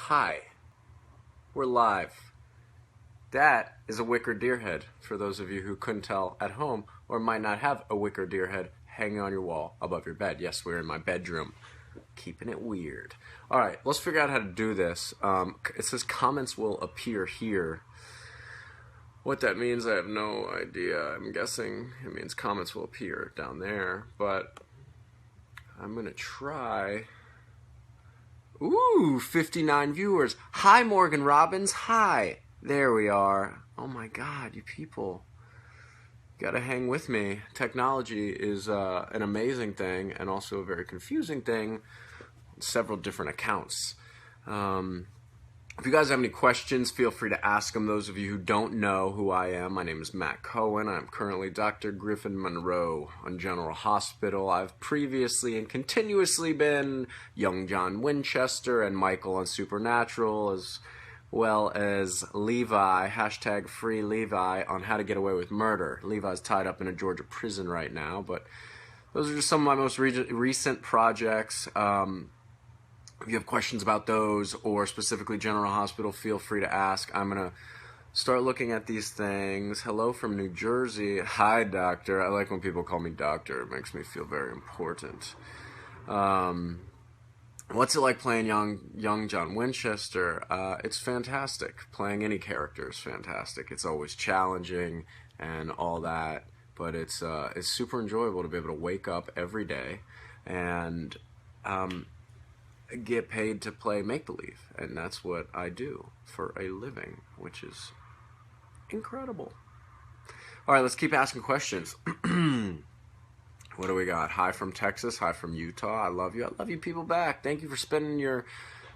Hi, we're live. That is a wicker deer head, for those of you who couldn't tell at home, or might not have a wicker deer head hanging on your wall above your bed. Yes, we're in my bedroom. Keeping it weird. Alright, let's figure out how to do this. It says comments will appear here. What that means, I have no idea. I'm guessing it means comments will appear down there, but I'm gonna try. Ooh, 59 viewers. Hi, Morgan Robbins. Hi. There we are. Oh my God, you people. You gotta hang with me. Technology is an amazing thing and also a very confusing thing on several different accounts. If you guys have any questions, feel free to ask them. Those of you who don't know who I am, my name is Matt Cohen. I'm currently Dr. Griffin Monroe on General Hospital. I've previously and continuously been young John Winchester and Michael on Supernatural, as well as Levi, hashtag free Levi, on How to Get Away with Murder. Levi's tied up in a Georgia prison right now, but those are just some of my most recent projects. If you have questions about those or specifically General Hospital, feel free to ask. I'm going to start looking at these things. Hello from New Jersey. Hi, doctor. I like when people call me doctor. It makes me feel very important. What's it like playing young John Winchester? It's fantastic. Playing any character is fantastic. It's always challenging and all that, but it's super enjoyable to be able to wake up every day and get paid to play make-believe, and that's what I do for a living, which is incredible. All right, let's keep asking questions. What do we got? Hi from Texas. Hi from Utah. I love you. I love you people back. Thank you for spending your...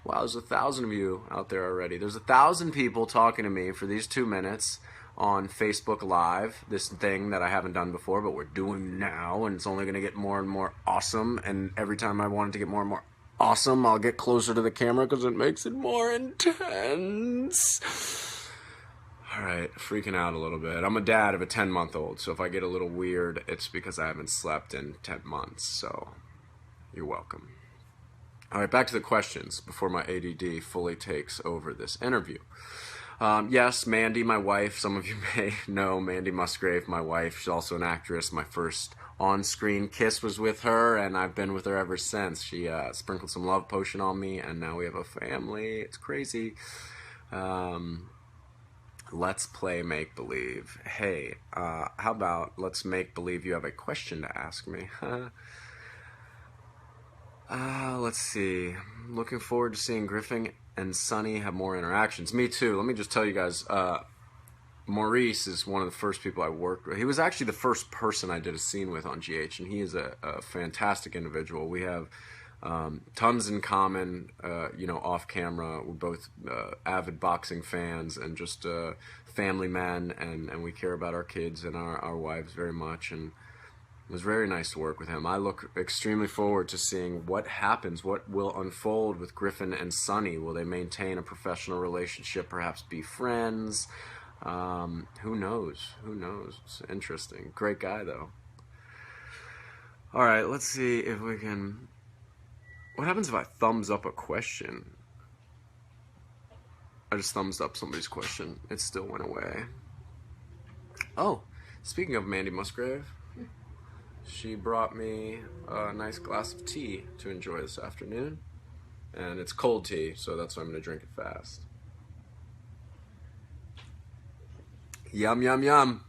Wow, there's 1,000 of you out there already. There's 1,000 people talking to me for these 2 minutes on Facebook Live, this thing that I haven't done before, but we're doing now, and it's only going to get more and more awesome, and every time I want it to get more and more awesome, I'll get closer to the camera because it makes it more intense. Alright, freaking out a little bit. I'm a dad of a 10-month-old, so if I get a little weird, it's because I haven't slept in 10 months, so you're welcome. Alright, back to the questions before my ADD fully takes over this interview. Yes, Mandy, my wife, some of you may know Mandy Musgrave, my wife. She's also an actress. My first on-screen kiss was with her, and I've been with her ever since. She sprinkled some love potion on me, and now we have a family. It's crazy. Let's play make-believe. Hey, how about let's make-believe you have a question to ask me? Let's see. Looking forward to seeing Griffin and Sonny have more interactions. Me too. Let me just tell you guys, Maurice is one of the first people I worked with. He was actually the first person I did a scene with on GH, and he is a fantastic individual. We have tons in common, off camera. We're both avid boxing fans and just family men, and we care about our kids and our wives very much, and it was very nice to work with him. I look extremely forward to seeing what happens, what will unfold with Griffin and Sonny. Will they maintain a professional relationship, perhaps be friends? Who knows? Who knows? It's interesting. Great guy, though. All right, let's see if we can... What happens if I thumbs up a question? I just thumbs up somebody's question. It still went away. Oh, speaking of Mandy Musgrave, she brought me a nice glass of tea to enjoy this afternoon. And it's cold tea, so that's why I'm going to drink it fast. Yum, yum, yum.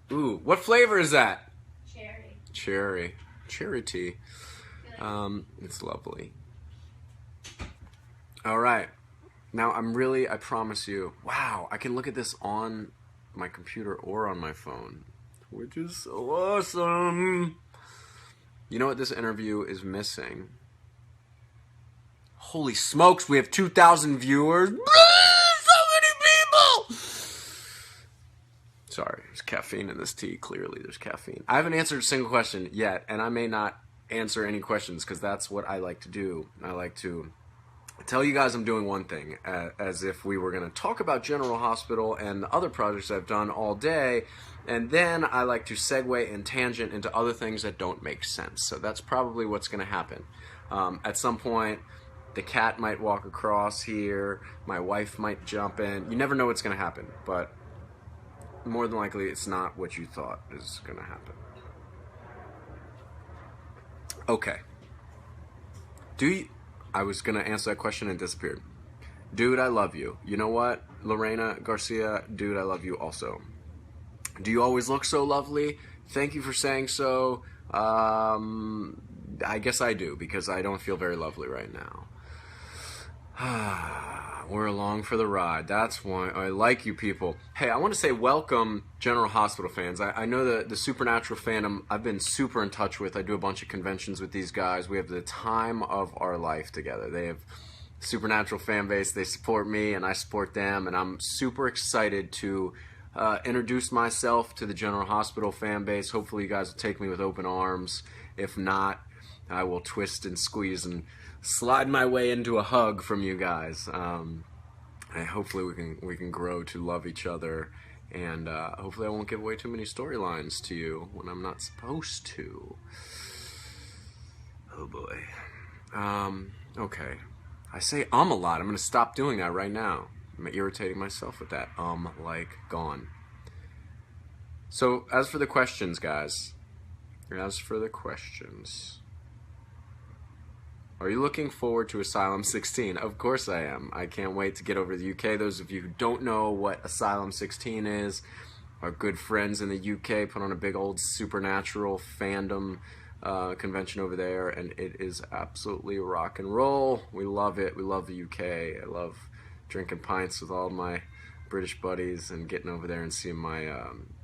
Ooh, what flavor is that? Cherry. Cherry. Cherry tea. It's lovely. All right. Now I promise you, wow, I can look at this on my computer or on my phone, which is so awesome. You know what this interview is missing? Holy smokes, we have 2,000 viewers. So many people! Sorry, there's caffeine in this tea. Clearly there's caffeine. I haven't answered a single question yet, and I may not answer any questions because that's what I like to do. I like to tell you guys I'm doing one thing, as if we were going to talk about General Hospital and the other projects I've done all day, and then I like to segue and tangent into other things that don't make sense. So that's probably what's going to happen. At some point, The cat might walk across here. My wife might jump in. You never know what's going to happen, but more than likely it's not what you thought is going to happen. Okay. I was going to answer that question and disappeared. Dude, I love you. You know what, Lorena Garcia? Dude, I love you also. Do you always look so lovely? Thank you for saying so. I guess I do, because I don't feel very lovely right now. We're along for the ride. That's why I like you people. Hey, I want to say welcome, General Hospital fans. I know the Supernatural fandom I've been super in touch with. I do a bunch of conventions with these guys. We have the time of our life together. They have Supernatural fan base. They support me, and I support them, and I'm super excited to introduce myself to the General Hospital fan base. Hopefully you guys will take me with open arms. If not, I will twist and squeeze and slide my way into a hug from you guys. And hopefully we can grow to love each other, and hopefully I won't give away too many storylines to you when I'm not supposed to. Oh boy. Okay. I say a lot. I'm going to stop doing that right now. I'm irritating myself with that like gone. So as for the questions, guys, are you looking forward to Asylum 16? Of course I am. I can't wait to get over to the UK. Those of you who don't know what Asylum 16 is, our good friends in the UK put on a big old Supernatural fandom convention over there, and it is absolutely rock and roll. We love it. We love the UK. I love drinking pints with all my British buddies and getting over there and seeing my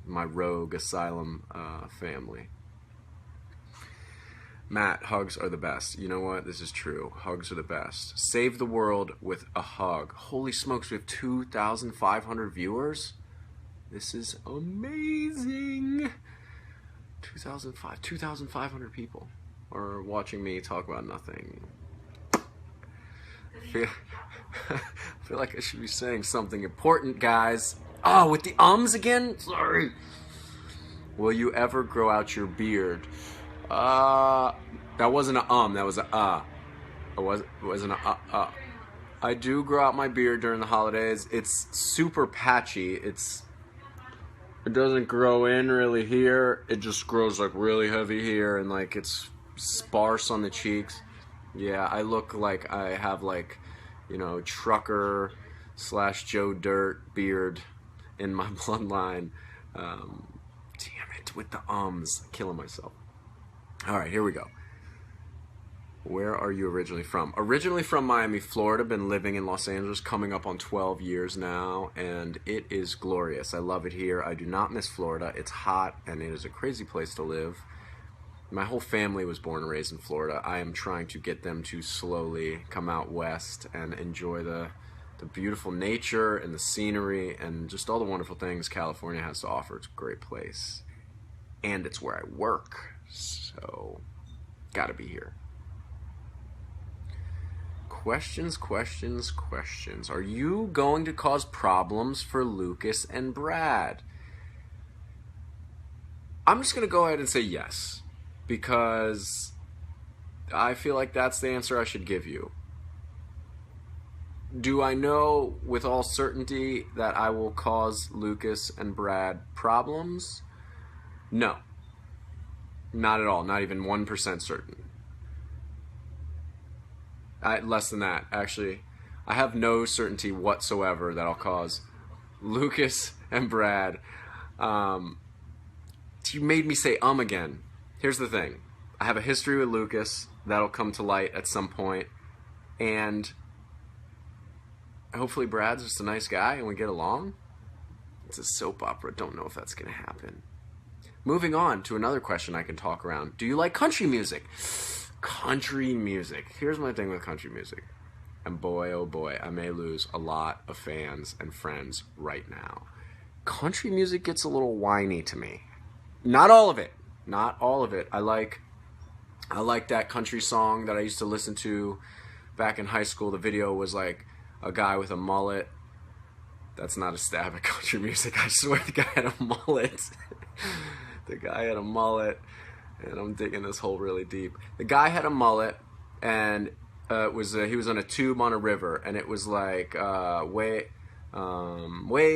my rogue Asylum family. Matt, hugs are the best. You know what? This is true. Hugs are the best. Save the world with a hug. Holy smokes, we have 2,500 viewers? This is amazing. 2,500 people are watching me talk about nothing. I feel like I should be saying something important, guys. Oh, with the ums again? Sorry. Will you ever grow out your beard? That wasn't a that was a It wasn't a I do grow out my beard during the holidays. It's super patchy. It doesn't grow in really here. It just grows like really heavy here, and like it's sparse on the cheeks. Yeah, I look like I have like, you know, trucker / Joe Dirt beard in my bloodline. Damn it, with the killing myself. All right, here we go. Where are you originally from? Originally from Miami, Florida. Been living in Los Angeles coming up on 12 years now, and it is glorious. I love it here. I do not miss Florida. It's hot, and it is a crazy place to live. My whole family was born and raised in Florida. I am trying to get them to slowly come out west and enjoy the beautiful nature and the scenery and just all the wonderful things California has to offer. It's a great place. And it's where I work, so gotta be here. Questions. Are you going to cause problems for Lucas and Brad? I'm just going to go ahead and say yes, because I feel like that's the answer I should give you. Do I know with all certainty that I will cause Lucas and Brad problems? No. Not at all. Not even 1% certain. Less than that, actually. I have no certainty whatsoever that I'll cause Lucas and Brad. You made me say again. Here's the thing. I have a history with Lucas that'll come to light at some point, and hopefully Brad's just a nice guy and we get along. It's a soap opera. Don't know if that's going to happen. Moving on to another question I can talk around. Do you like country music? Country music. Here's my thing with country music. And boy, oh boy, I may lose a lot of fans and friends right now. Country music gets a little whiny to me. Not all of it. Not all of it. I like that country song that I used to listen to back in high school. The video was like a guy with a mullet. That's not a stab at country music. I swear the guy had a mullet. The guy had a mullet. And I'm digging this hole really deep. The guy had a mullet, and It was he was on a tube on a river, and it was like way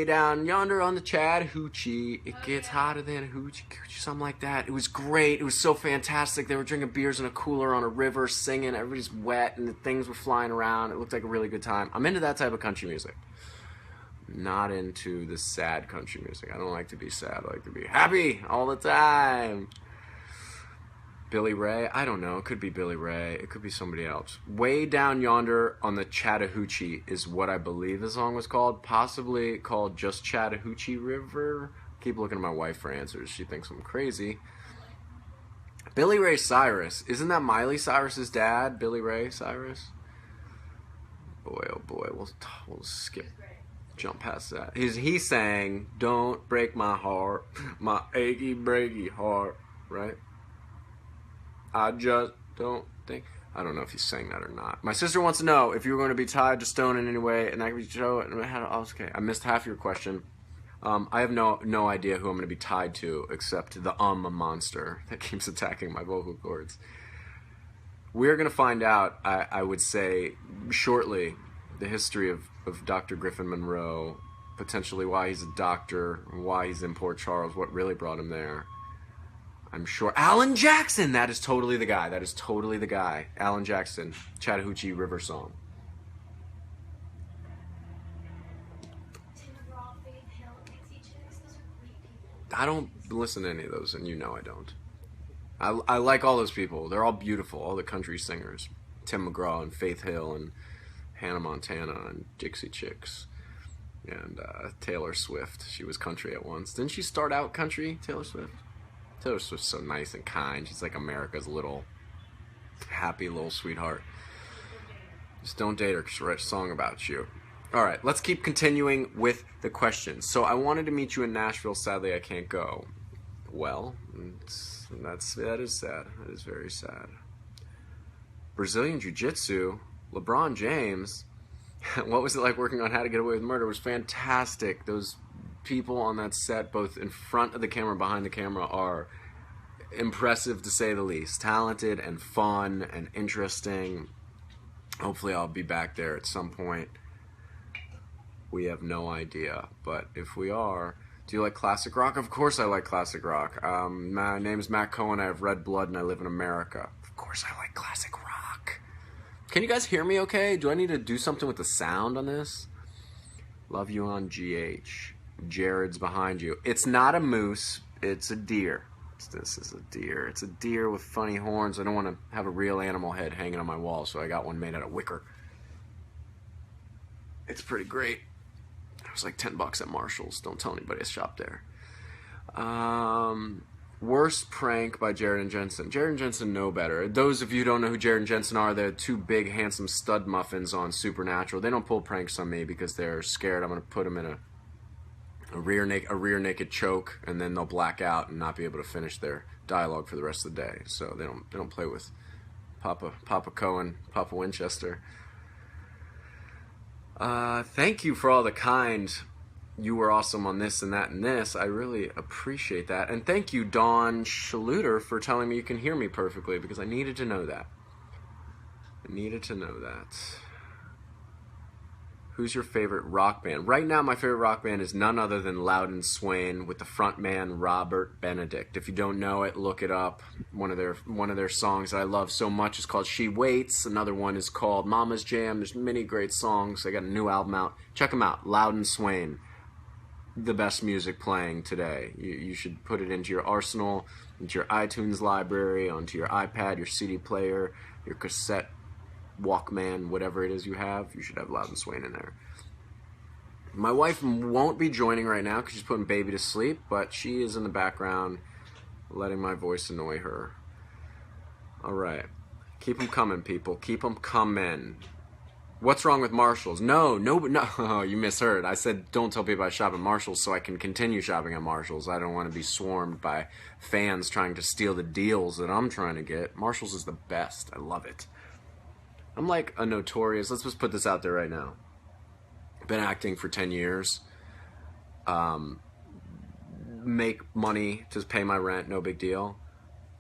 down yonder on the Chattahoochee, it gets hotter than a hoochie coochie, something like that. It was great. It was so fantastic. They were drinking beers in a cooler on a river, singing. Everybody's wet, and the things were flying around. It looked like a really good time. I'm into that type of country music. Not into the sad country music. I don't like to be sad. I like to be happy all the time. Billy Ray? I don't know. It could be Billy Ray. It could be somebody else. Way Down Yonder on the Chattahoochee is what I believe the song was called. Possibly called just Chattahoochee River. Keep looking at my wife for answers. She thinks I'm crazy. Billy Ray Cyrus. Isn't that Miley Cyrus's dad? Billy Ray Cyrus? Boy, oh boy. We'll skip. Jump past that. He sang, "Don't break my heart, my achy breaky heart," right? I just don't think. I don't know if he sang that or not. My sister wants to know if you were going to be tied to stone in any way, and I could show it. Okay, I missed half your question. I have no idea who I'm going to be tied to except the monster that keeps attacking my vocal cords. We're going to find out, I would say, shortly, the history of Dr. Griffin Monroe, potentially why he's a doctor, why he's in Port Charles, what really brought him there. I'm sure. Alan Jackson! That is totally the guy. That is totally the guy. Alan Jackson. Chattahoochee River Song. I don't listen to any of those, and you know I don't. I like all those people. They're all beautiful, all the country singers. Tim McGraw and Faith Hill and Hannah Montana and Dixie Chicks. And Taylor Swift. She was country at once. Didn't she start out country, Taylor Swift? Taylor Swift's so nice and kind. She's like America's little happy little sweetheart. Just don't date her because she'll write a song about you. All right, let's keep continuing with the questions. So I wanted to meet you in Nashville. Sadly, I can't go. Well, that is sad. That is very sad. Brazilian Jiu-Jitsu. LeBron James. What was it like working on How to Get Away with Murder? It was fantastic. Those people on that set, both in front of the camera and behind the camera, are impressive to say the least. Talented and fun and interesting. Hopefully I'll be back there at some point. We have no idea, but if we are... Do you like classic rock? Of course I like classic rock. My name is Matt Cohen. I have red blood and I live in America. Of course I like classic rock. Can you guys hear me okay? Do I need to do something with the sound on this? Love you on GH. Jared's behind you. It's not a moose. It's a deer. This is a deer. It's a deer with funny horns. I don't want to have a real animal head hanging on my wall, so I got one made out of wicker. It's pretty great. It was like $10 at Marshall's. Don't tell anybody I shopped there. Worst prank by Jared and Jensen. Jared and Jensen know better. Those of you who don't know who Jared and Jensen are, they're two big, handsome stud muffins on Supernatural. They don't pull pranks on me because they're scared I'm going to put them in a rear naked choke, and then they'll black out and not be able to finish their dialogue for the rest of the day. So they don't play with Papa Cohen, Papa Winchester. Thank you for all the kind. You were awesome on this and that and this. I really appreciate that. And thank you, Dawn Schaluter, for telling me you can hear me perfectly, because I needed to know that. I needed to know that. Who's your favorite rock band? Right now, my favorite rock band is none other than Loudon Swain with the frontman Robert Benedict. If you don't know it, look it up. One of their songs that I love so much is called She Waits. Another one is called Mama's Jam. There's many great songs. They got a new album out. Check them out. Loudon Swain. The best music playing today. You should put it into your arsenal, into your iTunes library, onto your iPad, your CD player, your cassette, Walkman, whatever it is you have. You should have Loudon Swain in there. My wife won't be joining right now because she's putting baby to sleep, but she is in the background letting my voice annoy her. All right. Keep them coming, people. Keep them coming. What's wrong with Marshalls? No, you misheard. I said don't tell people I shop at Marshalls so I can continue shopping at Marshalls. I don't want to be swarmed by fans trying to steal the deals that I'm trying to get. Marshalls is the best. I love it. I'm like a notorious, let's just put this out there right now. Been acting for 10 years. Make money to pay my rent, no big deal.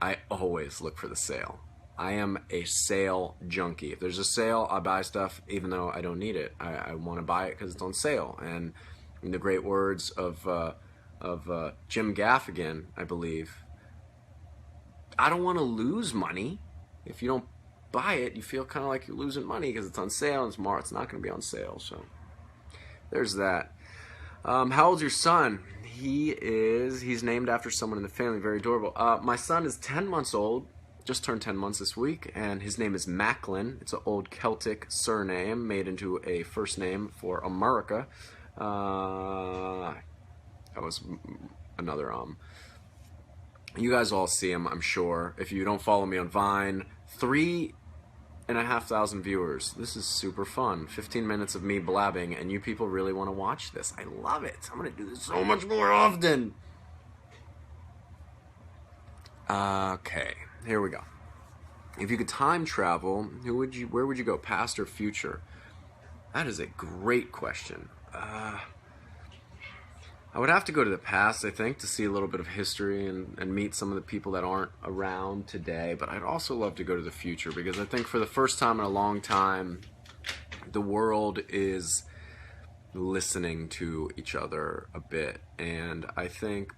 I always look for the sale. I am a sale junkie. If there's a sale, I buy stuff even though I don't need it. I want to buy it because it's on sale. And in the great words of Jim Gaffigan, I believe, I don't want to lose money. If you don't buy it, you feel kind of like you're losing money because it's on sale, and tomorrow it's not going to be on sale. So there's that. How old's your son? He's named after someone in the family, very adorable. My son is 10 months old, just turned 10 months this week, and his name is Macklin. It's an old Celtic surname made into a first name for America. That was another you guys all see him, I'm sure. If you don't follow me on Vine, 3,500 viewers. This is super fun. 15 minutes of me blabbing, and you people really want to watch this. I love it. I'm going to do this so much more often. Okay, here we go. If you could time travel, where would you go, past or future? That is a great question. I would have to go to the past, I think, to see a little bit of history and meet some of the people that aren't around today. But I'd also love to go to the future because I think for the first time in a long time, the world is listening to each other a bit. And I think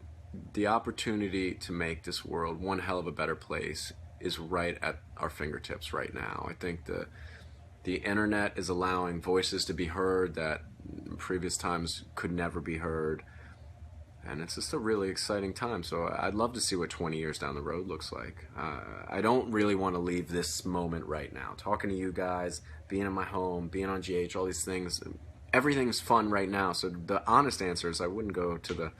the opportunity to make this world one hell of a better place is right at our fingertips right now. I think the internet is allowing voices to be heard that in previous times could never be heard. And it's just a really exciting time. So I'd love to see what 20 years down the road looks like. I don't really want to leave this moment right now. Talking to you guys, being in my home, being on GH, all these things. Everything's fun right now. So the honest answer is I wouldn't go to the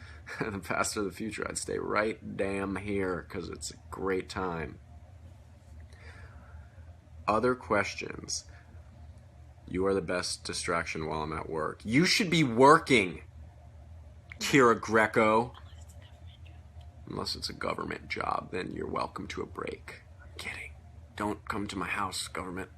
past or the future. I'd stay right damn here because it's a great time. Other questions? You are the best distraction while I'm at work. You should be working, Kira Greco. Unless it's a government job, then you're welcome to a break. I'm kidding. Don't come to my house, government.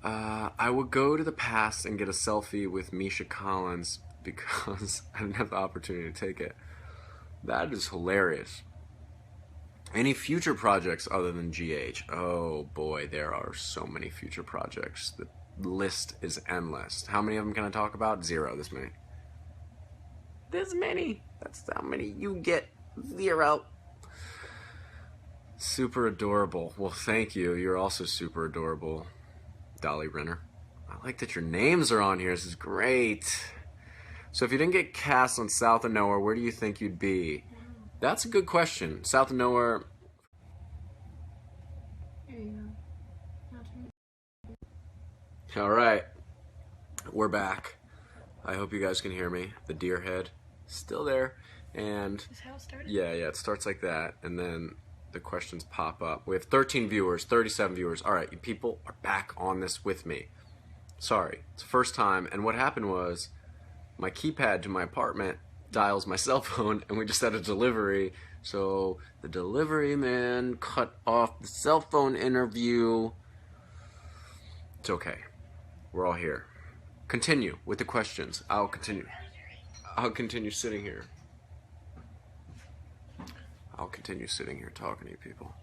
I would go to the past and get a selfie with Misha Collins because I didn't have the opportunity to take it. That is hilarious. Any future projects other than GH? Oh boy, there are so many future projects. The list is endless. How many of them can I talk about? 0. This many. This many. That's how many you get. 0. Super adorable. Well, thank you. You're also super adorable, Dolly Renner. I like that your names are on here. This is great. So if you didn't get cast on South of Nowhere, where do you think you'd be? That's a good question. South of Nowhere. There you go. All right. We're back. I hope you guys can hear me. The deer head still there. And is how it started? yeah, it starts like that. And then the questions pop up. We have 13 viewers, 37 viewers. All right, you people are back on this with me. Sorry. It's the first time. And what happened was my keypad to my apartment dials my cell phone, and we just had a delivery, so the delivery man cut off the cell phone interview. It's okay. We're all here. Continue with the questions. I'll continue sitting here. I'll continue sitting here talking to you people.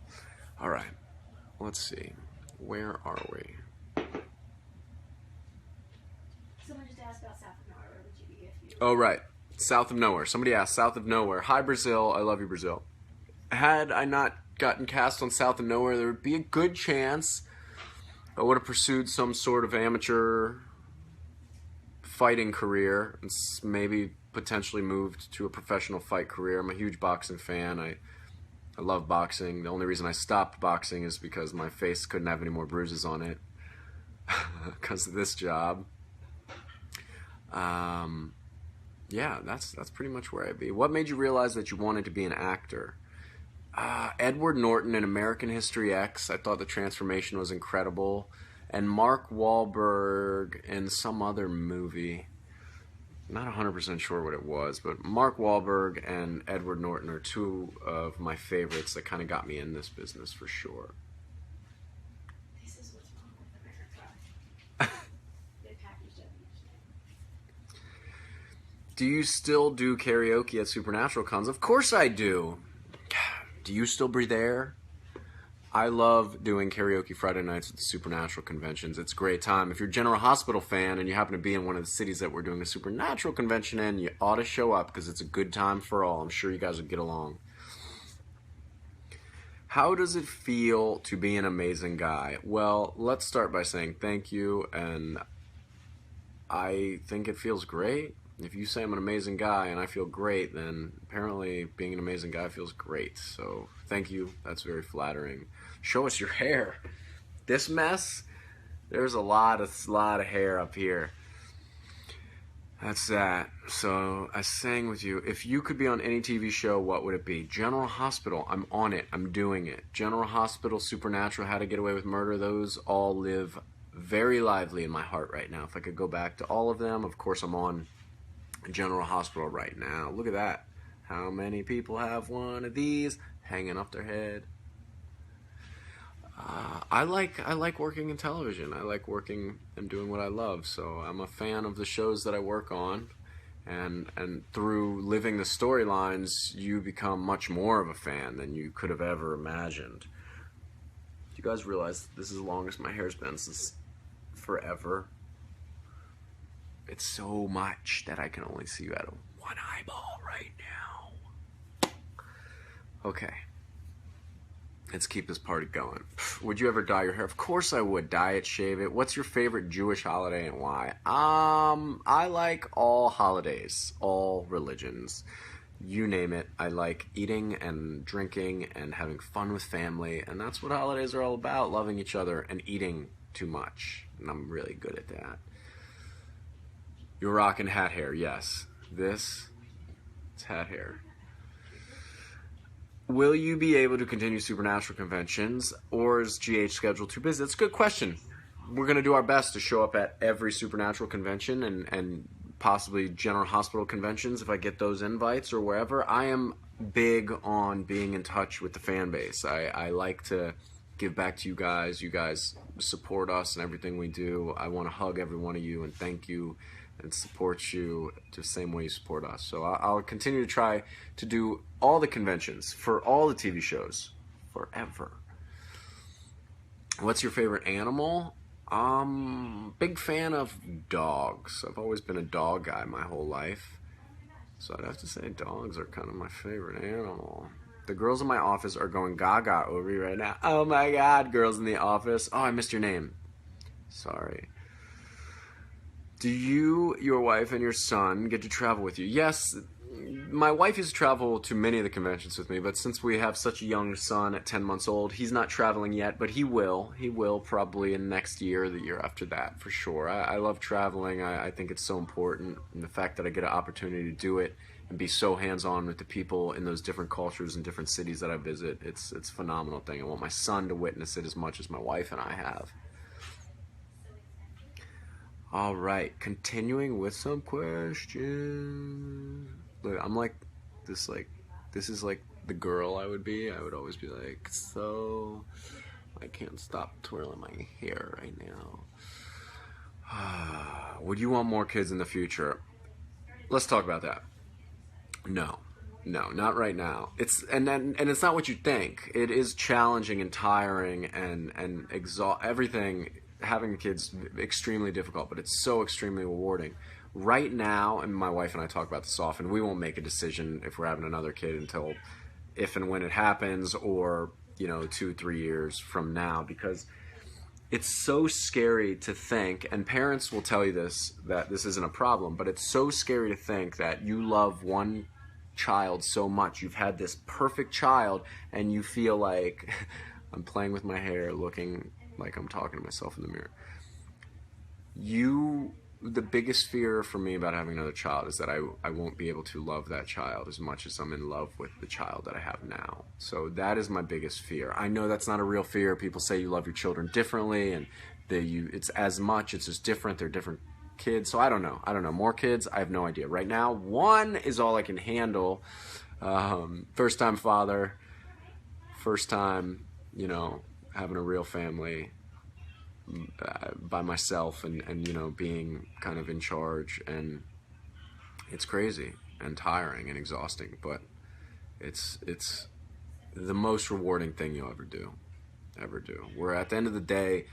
All right. Let's see. Where are we? Someone just asked about South of Nowhere. Where would you be if you... Oh, right. South of Nowhere. Somebody asked South of Nowhere. Hi, Brazil. I love you, Brazil. Had I not gotten cast on South of Nowhere, there would be a good chance I would have pursued some sort of amateur fighting career and maybe potentially moved to a professional fight career. I'm a huge boxing fan. I love boxing. The only reason I stopped boxing is because my face couldn't have any more bruises on it because of this job. Yeah, that's pretty much where I'd be. What made you realize that you wanted to be an actor? Edward Norton in American History X. I thought the transformation was incredible. And Mark Wahlberg in some other movie. Not 100% sure what it was, but Mark Wahlberg and Edward Norton are two of my favorites that kind of got me in this business for sure. This is what's wrong with America. They packaged up each thing. Do you still do karaoke at Supernatural Cons? Of course I do. Do you still breathe air? I love doing karaoke Friday nights at the Supernatural conventions. It's a great time. If you're a General Hospital fan and you happen to be in one of the cities that we're doing a Supernatural convention in, you ought to show up because it's a good time for all. I'm sure you guys would get along. How does it feel to be an amazing guy? Well, let's start by saying thank you, and I think it feels great. If you say I'm an amazing guy and I feel great, then apparently being an amazing guy feels great. So thank you. That's very flattering. Show us your hair. This mess, there's a lot of hair up here. That's that. So I sang with you. If you could be on any TV show, what would it be? General Hospital. I'm on it. I'm doing it. General Hospital, Supernatural, How to Get Away with Murder. Those all live very lively in my heart right now. If I could go back to all of them, of course I'm on General Hospital right now. Look at that. How many people have one of these hanging up their head? I like working in television. I like working and doing what I love. So I'm a fan of the shows that I work on, and through living the storylines, you become much more of a fan than you could have ever imagined. Do you guys realize this is the longest my hair's been since forever? It's so much that I can only see you out of one eyeball right now. Okay. Let's keep this party going. Would you ever dye your hair? Of course I would. Dye it, shave it. What's your favorite Jewish holiday and why? I like all holidays, all religions. You name it. I like eating and drinking and having fun with family, and that's what holidays are all about, loving each other and eating too much. And I'm really good at that. You're rocking hat hair, yes. This is hat hair. Will you be able to continue Supernatural conventions, or is GH schedule too busy? That's a good question. We're going to do our best to show up at every Supernatural convention and possibly General Hospital conventions if I get those invites or wherever. I am big on being in touch with the fan base. I like to give back to you guys. You guys support us and everything we do. I want to hug every one of you and thank you and support you the same way you support us. So I'll continue to try to do all the conventions for all the TV shows forever. What's your favorite animal? Big fan of dogs. I've always been a dog guy my whole life. So I'd have to say dogs are kind of my favorite animal. The girls in my office are going gaga over you right now. Oh my God, girls in the office. Oh, I missed your name. Sorry. Do you, your wife, and your son get to travel with you? Yes, my wife used to travel to many of the conventions with me, but since we have such a young son at 10 months old, he's not traveling yet, but he will. He will probably in next year or the year after that, for sure. I love traveling. I think it's so important, and the fact that I get an opportunity to do it and be so hands-on with the people in those different cultures and different cities that I visit, it's a phenomenal thing. I want my son to witness it as much as my wife and I have. All right, continuing with some questions. Look, I'm like this is like the girl I would be. I would always be like, so I can't stop twirling my hair right now. Would you want more kids in the future? Let's talk about that. No, not right now. It's not what you think. It is challenging and tiring and everything. Having kids extremely difficult, but it's so extremely rewarding. Right now, and my wife and I talk about this often, we won't make a decision if we're having another kid until if and when it happens, or 2-3 years from now, because it's so scary to think, and parents will tell you this, that this isn't a problem, but it's so scary to think that you love one child so much, you've had this perfect child, and you feel like I'm playing with my hair, looking like I'm talking to myself in the mirror. The biggest fear for me about having another child is that I won't be able to love that child as much as I'm in love with the child that I have now. So that is my biggest fear. I know that's not a real fear. People say you love your children differently, and it's as much, it's just different. They're different kids. So I don't know. More kids, I have no idea. Right now, one is all I can handle. First time father, first time, having a real family by myself and being kind of in charge, and it's crazy and tiring and exhausting, but it's the most rewarding thing you'll ever do. ever do. We're at the end of the day,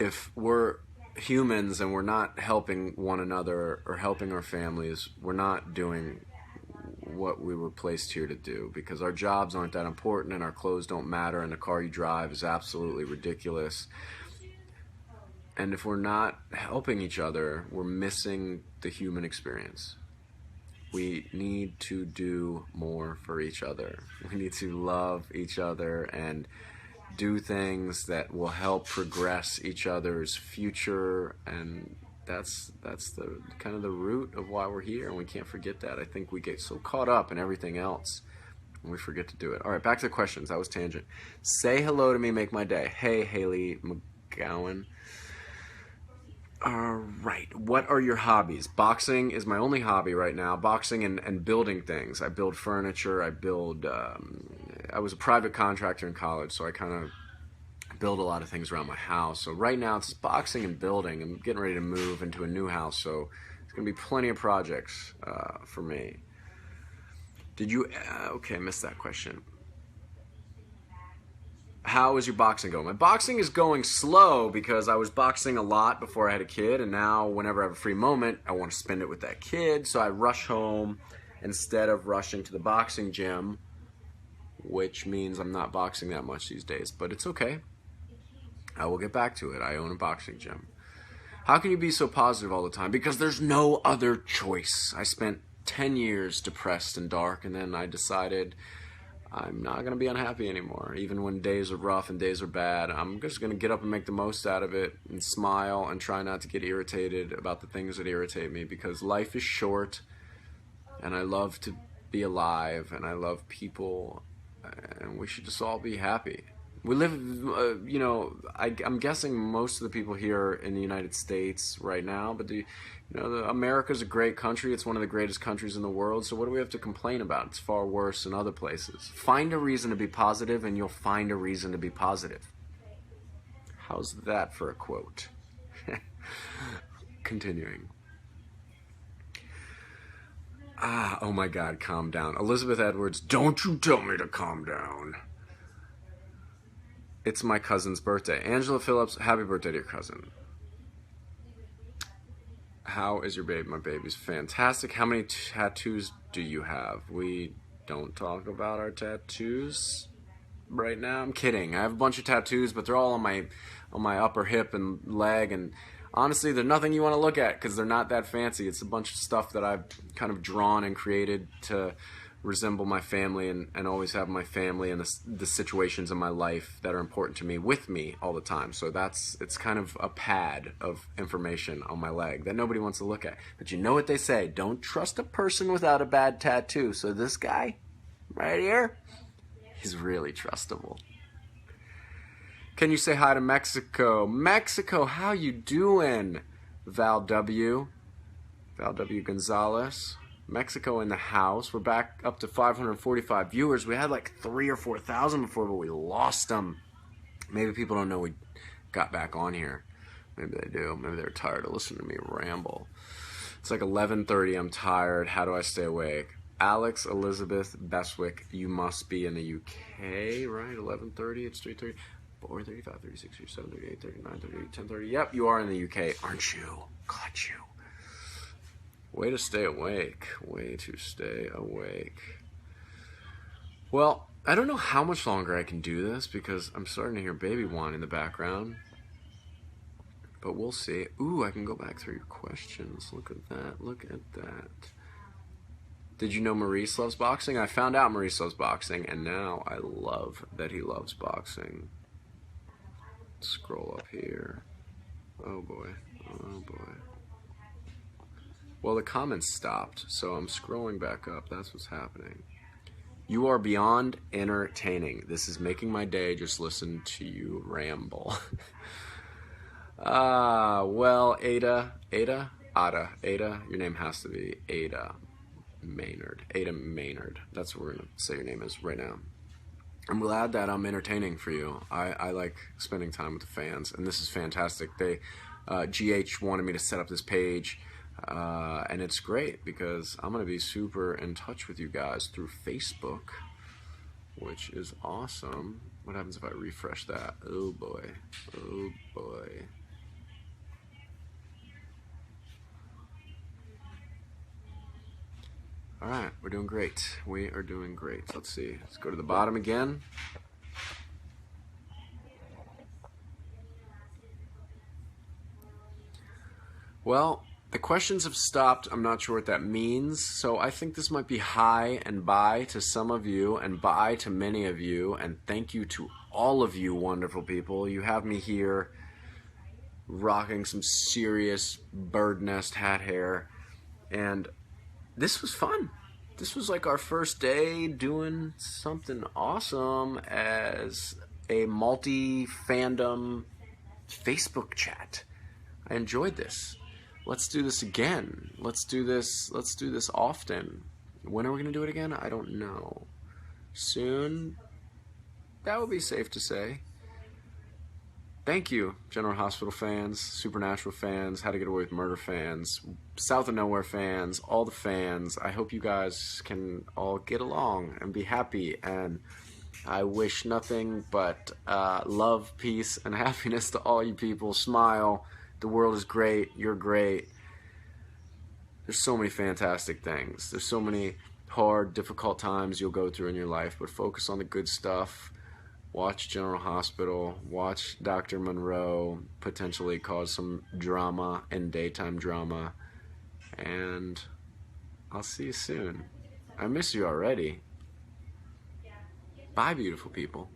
if we're humans and we're not helping one another or helping our families, we're not doing what we were placed here to do, because our jobs aren't that important and our clothes don't matter and the car you drive is absolutely ridiculous. And if we're not helping each other, we're missing the human experience. We need to do more for each other. We need to love each other and do things that will help progress each other's future, and that's the kind of the root of why we're here, and we can't forget that. I think we get so caught up in everything else and we forget to do it. All right, back to the questions. That was tangent. Say hello to me, make my day. Hey, Haley McGowan. All right, what are your hobbies? Boxing is my only hobby right now. Boxing and building things. I build furniture. I build. I was a private contractor in college, so I kind of build a lot of things around my house. So right now it's boxing and building. I'm getting ready to move into a new house, so there's going to be plenty of projects for me. Did you... okay, I missed that question. How is your boxing going? My boxing is going slow because I was boxing a lot before I had a kid, and now whenever I have a free moment, I want to spend it with that kid, so I rush home instead of rushing to the boxing gym, which means I'm not boxing that much these days, but it's okay. I will get back to it. I own a boxing gym. How can you be so positive all the time? Because there's no other choice. I spent 10 years depressed and dark, and then I decided I'm not going to be unhappy anymore. Even when days are rough and days are bad, I'm just going to get up and make the most out of it and smile and try not to get irritated about the things that irritate me, because life is short and I love to be alive and I love people, and we should just all be happy. We live, you know, I'm guessing most of the people here in the United States right now, but America's a great country. It's one of the greatest countries in the world. So what do we have to complain about? It's far worse in other places. Find a reason to be positive and you'll find a reason to be positive. How's that for a quote? Continuing. Oh my God, calm down. Elizabeth Edwards, don't you tell me to calm down. It's my cousin's birthday. Angela Phillips, happy birthday to your cousin. How is your baby? My baby's fantastic. How many tattoos do you have? We don't talk about our tattoos right now. I'm kidding. I have a bunch of tattoos, but they're all on my upper hip and leg, and honestly, they're nothing you want to look at because they're not that fancy. It's a bunch of stuff that I've kind of drawn and created to resemble my family and always have my family and the situations in my life that are important to me with me all the time. So it's kind of a pad of information on my leg that nobody wants to look at. But you know what they say, don't trust a person without a bad tattoo. So this guy right here, he's really trustable. Can you say hi to Mexico? Mexico, how you doing? Val W. Gonzalez. Mexico in the house. We're back up to 545 viewers. We had like 3,000 or 4,000 before, but we lost them. Maybe people don't know we got back on here. Maybe they do. Maybe they're tired of listening to me ramble. It's like 11:30. I'm tired. How do I stay awake? Alex Elizabeth Beswick, you must be in the UK, right? 11:30. It's 3:30. 4, 35, 36, 37, 38, 39, 38, 10, 30. Yep, you are in the UK, aren't you? Got you. Way to stay awake. Way to stay awake. Well, I don't know how much longer I can do this because I'm starting to hear baby whine in the background. But we'll see. Ooh, I can go back through your questions. Look at that. Look at that. Did you know Maurice loves boxing? I found out Maurice loves boxing, and now I love that he loves boxing. Scroll up here. Oh boy. Oh boy. Well, the comments stopped, so I'm scrolling back up. That's what's happening. You are beyond entertaining. This is making my day. Just listen to you ramble. Well, Ada, your name has to be Ada Maynard. Ada Maynard. That's what we're going to say your name is right now. I'm glad that I'm entertaining for you. I like spending time with the fans, and this is fantastic. They, GH wanted me to set up this page, and it's great because I'm going to be super in touch with you guys through Facebook, which is awesome. What happens if I refresh that? Oh boy. Oh boy. All right, we're doing great. We are doing great. Let's see. Let's go to the bottom again. Well, the questions have stopped. I'm not sure what that means. So I think this might be hi and bye to some of you and bye to many of you. And thank you to all of you wonderful people. You have me here rocking some serious bird nest hat hair. And this was fun. This was like our first day doing something awesome as a multi-fandom Facebook chat. I enjoyed this. Let's do this again. Let's do this often. When are we going to do it again? I don't know. Soon? That would be safe to say. Thank you, General Hospital fans, Supernatural fans, How to Get Away with Murder fans, South of Nowhere fans, all the fans. I hope you guys can all get along and be happy. And I wish nothing but love, peace, and happiness to all you people. Smile. The world is great. You're great. There's so many fantastic things. There's so many hard, difficult times you'll go through in your life, but focus on the good stuff. Watch General Hospital. Watch Dr. Monroe potentially cause some drama and daytime drama. And I'll see you soon. I miss you already. Bye, beautiful people.